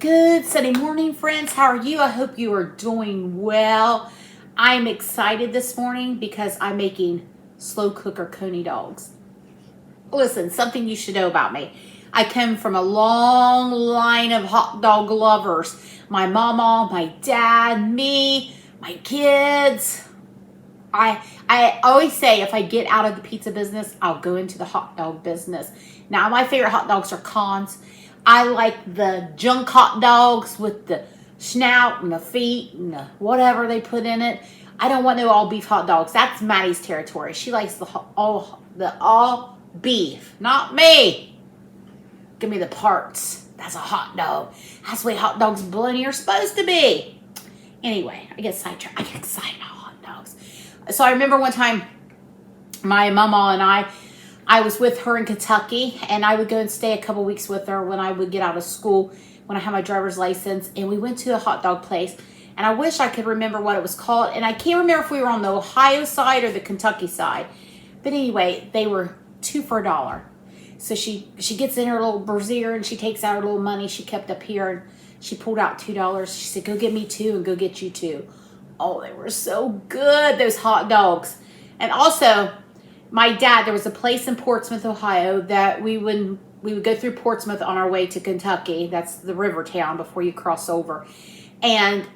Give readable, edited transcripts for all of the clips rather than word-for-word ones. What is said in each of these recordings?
Good Sunday morning, friends. How are you? I hope you are doing well. I'm excited this morning because I'm making slow cooker Coney dogs. Listen, something you should know about me. I come from a long line of hot dog lovers. My mama, my dad, me, my kids. I always say if I get out of the pizza business, I'll go into the hot dog business. Now, my favorite hot dogs are Cons. I like the junk hot dogs with the snout and the feet and the whatever they put in it. I don't want no all beef hot dogs. That's Maddie's territory. She likes the all beef, not me. Give me the parts. That's a hot dog. That's the way hot dogs bologna are supposed to be. Anyway, I get sidetracked. I get excited about hot dogs. So I remember one time my mama and I was with her in Kentucky, and I would go and stay a couple weeks with her when I would get out of school, when I had my driver's license, and we went to a hot dog place, and I wish I could remember what it was called, and I can't remember if we were on the Ohio side or the Kentucky side, but anyway, they were 2 for $1. So she gets in her little brassiere, and she takes out her little money she kept up here, and she pulled out $2. She said, go get me 2 and go get you 2. Oh, they were so good, those hot dogs. And also, my dad, there was a place in Portsmouth, Ohio, that we would go through Portsmouth on our way to Kentucky. That's the river town before you cross over. And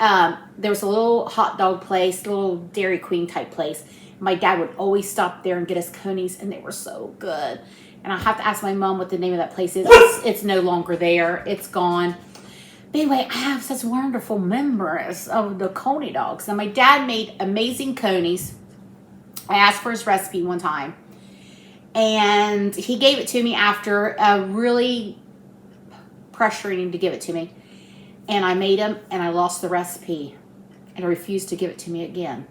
there was a little hot dog place, a little Dairy Queen type place. My dad would always stop there and get us Coney's, and they were so good. And I have to ask my mom what the name of that place is. It's no longer there. It's gone. But anyway, I have such wonderful memories of the Coney dogs. And my dad made amazing Coney's. I asked for his recipe one time, and he gave it to me after really pressuring him to give it to me. And I made them, and I lost the recipe, and I refused to give it to me again.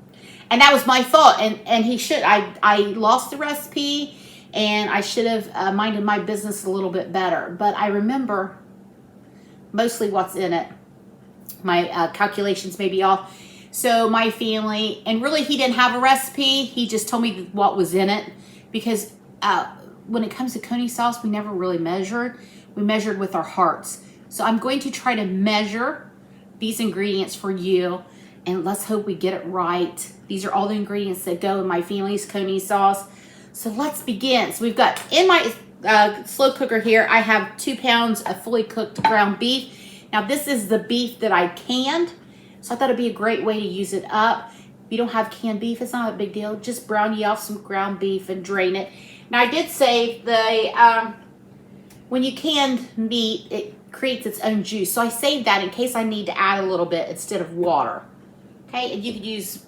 And that was my fault. And he should. I lost the recipe, and I should have minded my business a little bit better. But I remember mostly what's in it. My calculations may be off. So my family, and really he didn't have a recipe. He just told me what was in it, because when it comes to Coney sauce, we never really measured. We measured with our hearts. So I'm going to try to measure these ingredients for you, and let's hope we get it right. These are all the ingredients that go in my family's Coney sauce. So let's begin. So we've got, in my slow cooker here, I have 2 pounds of fully cooked ground beef. Now this is the beef that I canned. So I thought it'd be a great way to use it up. If you don't have canned beef, it's not a big deal. Just brown you off some ground beef and drain it. Now I did say when you can meat, it creates its own juice. So I saved that in case I need to add a little bit instead of water. Okay, and you could use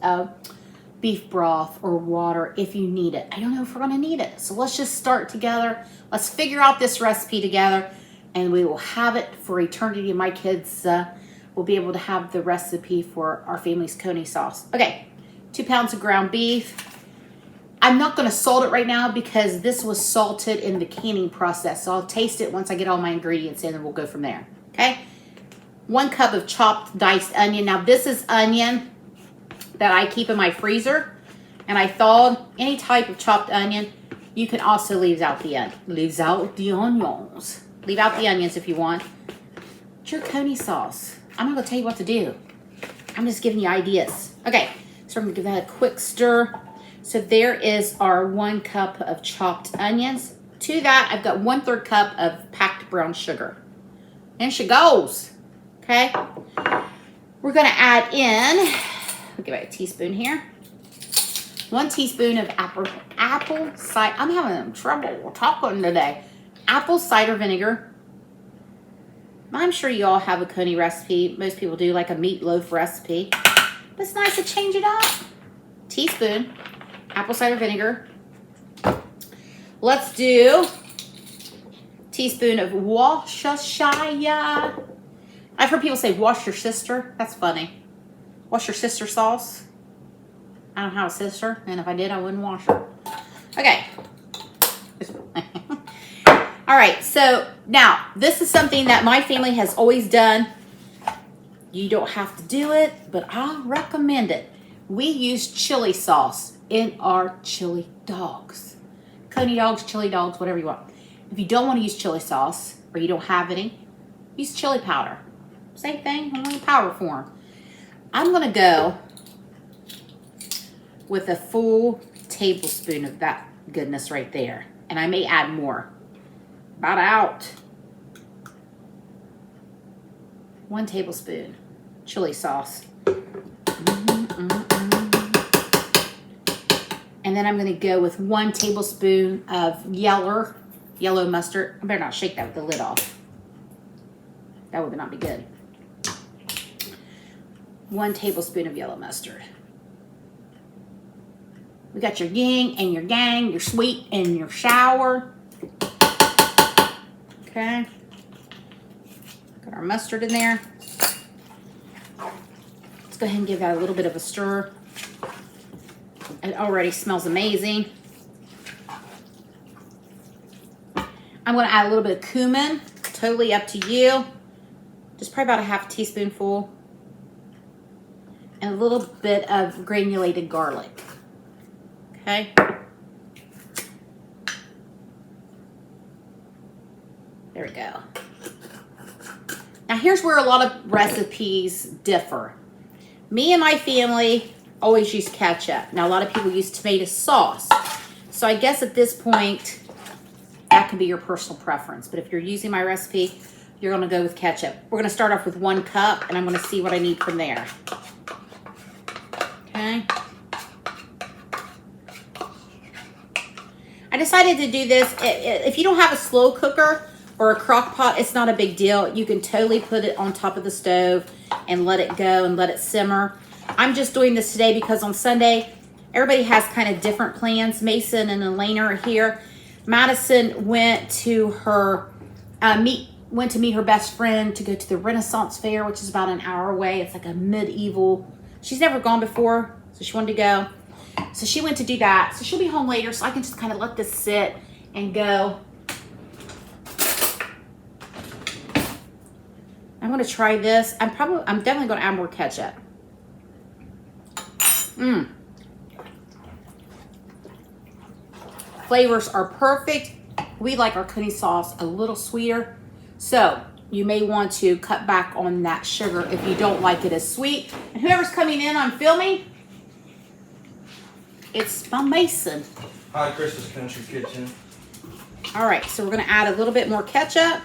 beef broth or water if you need it. I don't know if we're gonna need it. So let's just start together. Let's figure out this recipe together, and we will have it for eternity. My kids will be able to have the recipe for our family's Coney sauce. Okay, 2 pounds of ground beef. I'm not gonna salt it right now because this was salted in the canning process. So I'll taste it once I get all my ingredients in, and we'll go from there, okay? 1 cup of chopped diced onion. Now this is onion that I keep in my freezer, and I thawed. Any type of chopped onion. You can also leave out the onions. Leave out the onions if you want. It's your Coney sauce. I'm not gonna tell you what to do. I'm just giving you ideas. Okay, so I'm gonna give that a quick stir. So there is our 1 cup of chopped onions. To that, I've got 1/3 cup of packed brown sugar. And she goes. Okay, we're gonna add in, I'll give it a teaspoon here. 1 teaspoon of apple cider. I'm having trouble talking today. Apple cider vinegar. I'm sure you all have a Coney recipe. Most people do, like a meatloaf recipe. But it's nice to change it up. Teaspoon apple cider vinegar. Let's do teaspoon of Worcestershire. I've heard people say wash your sister. That's funny. Wash your sister sauce. I don't have a sister, and if I did, I wouldn't wash her. Okay. All right, so now this is something that my family has always done. You don't have to do it, but I'll recommend it. We use chili sauce in our chili dogs. Coney dogs, chili dogs, whatever you want. If you don't want to use chili sauce, or you don't have any, use chili powder. Same thing, only powder form. I'm gonna go with a full tablespoon of that goodness right there. And I may add more. About out. 1 tablespoon chili sauce. And then I'm gonna go with 1 tablespoon of yellow mustard. I better not shake that with the lid off. That would not be good. 1 tablespoon of yellow mustard. We got your yin and your yang, your sweet and your sour. Okay. Got our mustard in there. Let's go ahead and give that a little bit of a stir. It already smells amazing. I'm going to add a little bit of cumin. Totally up to you. Just probably about a half teaspoonful. And a little bit of granulated garlic. Okay. There we go. Now here's where a lot of recipes differ. Me and my family always use ketchup. Now a lot of people use tomato sauce. So I guess at this point, that can be your personal preference. But if you're using my recipe, you're gonna go with ketchup. We're gonna start off with 1 cup and I'm gonna see what I need from there. Okay. I decided to do this. If you don't have a slow cooker or a crock pot, it's not a big deal. You can totally put it on top of the stove and let it go and let it simmer. I'm just doing this today because on Sunday, everybody has kind of different plans. Mason and Elena are here. Madison went to her went to meet her best friend to go to the Renaissance Fair, which is about an hour away. It's like a medieval. She's never gone before, so she wanted to go. So she went to do that. So she'll be home later, so I can just kind of let this sit and go. I'm gonna try this. I'm definitely gonna add more ketchup. Flavors are perfect. We like our Coney sauce a little sweeter. So you may want to cut back on that sugar if you don't like it as sweet. And whoever's coming in, I'm filming. It's my Mason. Hi, Chris's Country Kitchen. All right, so we're gonna add a little bit more ketchup.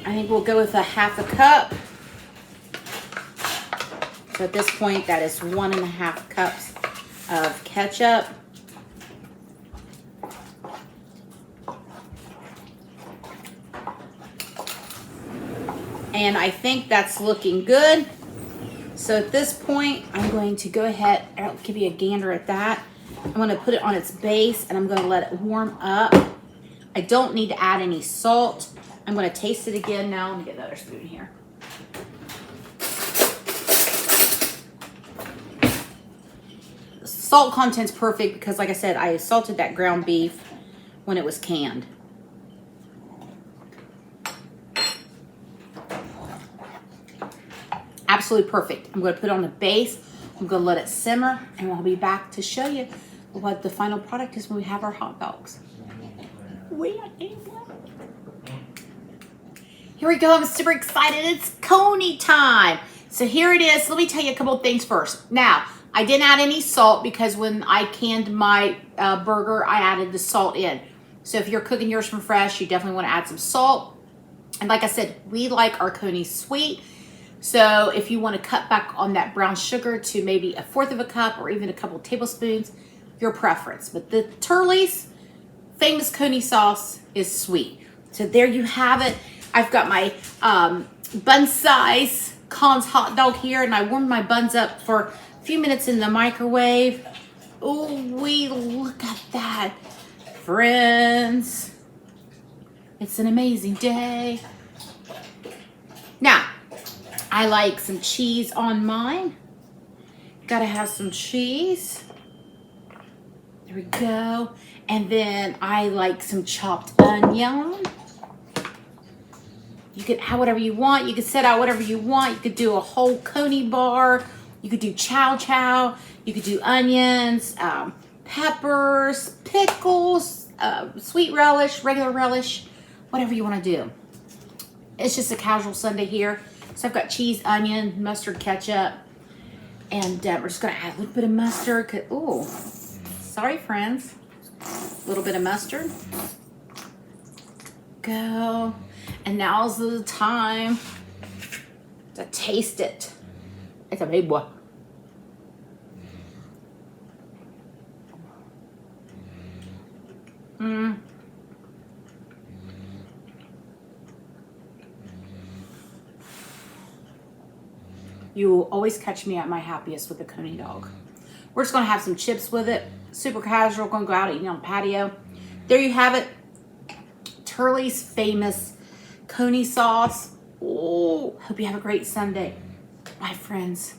I think we'll go with a 1/2 cup. So at this point, that is 1.5 cups of ketchup. And I think that's looking good. So at this point, I'm going to go ahead, I'll give you a gander at that. I'm gonna put it on its base and I'm gonna let it warm up. I don't need to add any salt. I'm gonna taste it again now. Let me get another spoon here. The salt content's perfect because like I said, I salted that ground beef when it was canned. Absolutely perfect. I'm going to put it on the base. I'm going to let it simmer, and we'll be back to show you what the final product is when we have our hot dogs. Here we go. I'm super excited. It's Coney time. So here it is. Let me tell you a couple of things first. Now, I didn't add any salt because when I canned my burger, I added the salt in. So if you're cooking yours from fresh, you definitely want to add some salt. And like I said, we like our Coney sweet. So if you want to cut back on that brown sugar to maybe 1/4 cup or even a couple tablespoons, your preference. But the Turley's famous Coney sauce is sweet. So there you have it. I've got my bun size Conn's hot dog here, and I warmed my buns up for a few minutes in the microwave. Oh, look at that, friends. It's an amazing day. Now, I like some cheese on mine. Gotta have some cheese. There we go. And then I like some chopped onion. You could add whatever you want. You could set out whatever you want. You could do a whole Coney bar. You could do chow chow. You could do onions, peppers, pickles, sweet relish, regular relish, whatever you want to do. It's just a casual Sunday here. So I've got cheese, onion, mustard, ketchup. And we're just going to add a little bit of mustard. Oh, sorry, friends. A little bit of mustard. Go. And now's the time to taste it. It's a big boy. You will always catch me at my happiest with a Coney dog. We're just going to have some chips with it. Super casual. Going to go out eating on the patio. There you have it. Turley's famous Coney sauce. Oh, hope you have a great Sunday. Bye, friends.